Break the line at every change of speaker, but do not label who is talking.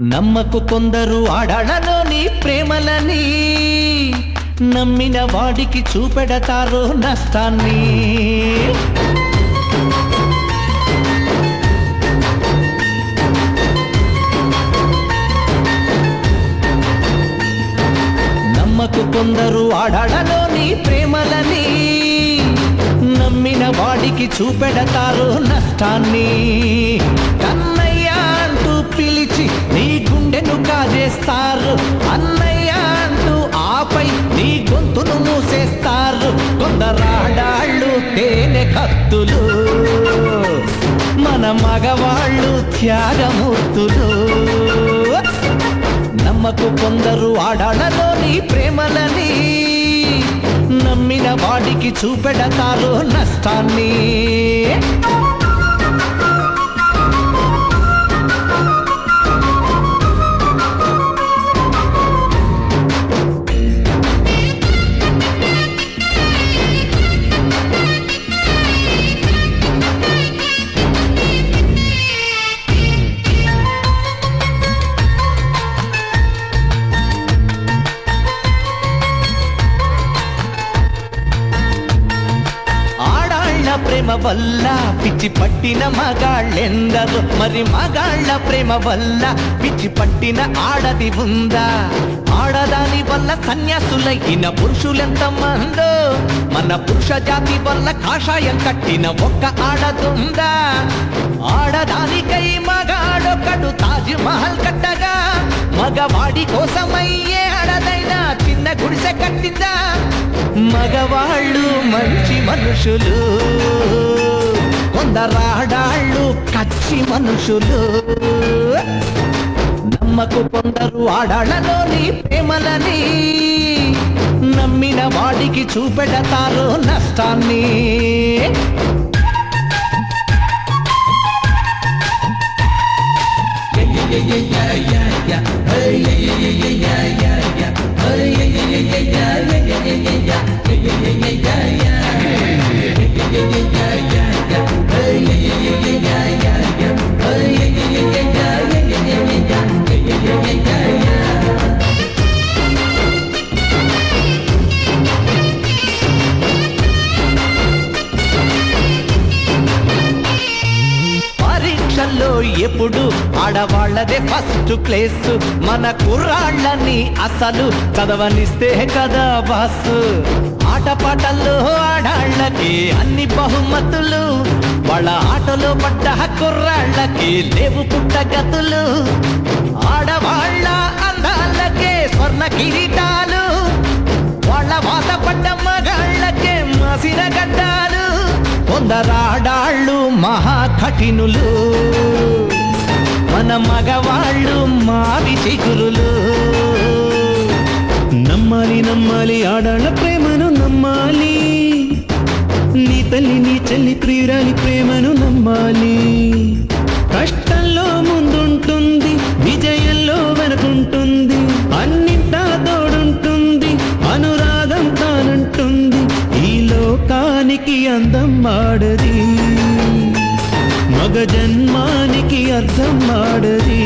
నమ్మకు కొందరు ఆడలలోని ప్రేమలని, నమ్మిన వాడికి చూపెడతారు నష్టాన్ని. నమ్మకు కొందరు ఆడలలోని ప్రేమలని, నమ్మిన వాడికి చూపెడతారు నష్టాన్ని. కన్నయ్య అంటూ పిలిచి నీ గుండెను కాజేస్తారు, అన్నయ్య అంటూ ఆపై నీ గొంతును మూసేస్తారు. కొందరాడాళ్ళు తేనె కత్తులు, మన మగవాళ్ళు త్యాగమూర్తులు. నమ్మకు కొందరు ఆడలలోని ప్రేమలని, నమ్మిన వాడికి చూపెడతారు నష్టాన్ని. ప్రేమ వల్ల పిచ్చి పట్టిన మగాళ్ళెందరు, మరి మగాళ్ళ ప్రేమ వల్ల పిచ్చి పట్టిన ఆడది ఉందా? ఆడదాని వల్ల సన్యాసులైన పురుషులెంత మందో, మన పురుష జాతి వల్ల కాషాయం కట్టిన ఒక్క ఆడదుందా? ఆడదానికై మగాడొకడు తాజ్ మహల్ కట్టగా, మగవాడి కోసమయ్యే ఆడదైనా చిన్న గుడిసె కట్టిందా? మగవాళ్ళు మంచి మనుషులు, కొందరాడాళ్ళు కచ్చి మనుషులు. నమ్మకు కొందరు ఆడాళ్ళలోని ప్రేమలని, నమ్మిన వాడికి చూపెడతారు నష్టాన్ని. పరీక్షల్లో ఎప్పుడు ఆడవాళ్లదే ఫస్ట్ ప్లేస్, మన కుర్రాళ్ళని అసలు చదవనిస్తే కదా బాసు. ఆటపాటల్లో ఆడాళ్ళకి అన్ని బహుమతులు, వాళ్ళ ఆటలో పడ్డ కుర్రాళ్ళకి లేవు పుట్టగతులు. ఆడవాళ్ళ అందాలకే స్వర్ణ కిరీటాలు, వాళ్ళ వాతపడ్డ మగాళ్ళకే మాసిన గడ్డాలు. కొందరాడాళ్ళు మహా కఠినులు, మన మగవాళ్ళు మావి చిగురులు. నమ్మాలి నమ్మాలి ఆడాళ్ళ ప్రేమను నమ్మాలి, నీ తల్లి నీ చెల్లి ప్రియురాలి ప్రేమను నమ్మాలి. కష్టంలో ముందుంటుంది, విజయంలో వెనుకుంటుంది, అన్నింటా తోడుంటుంది, అనురాగం తానంటుంది. ఈ లోకానికి అందం ఆడది, మగ జన్మానికి అర్థం ఆడది.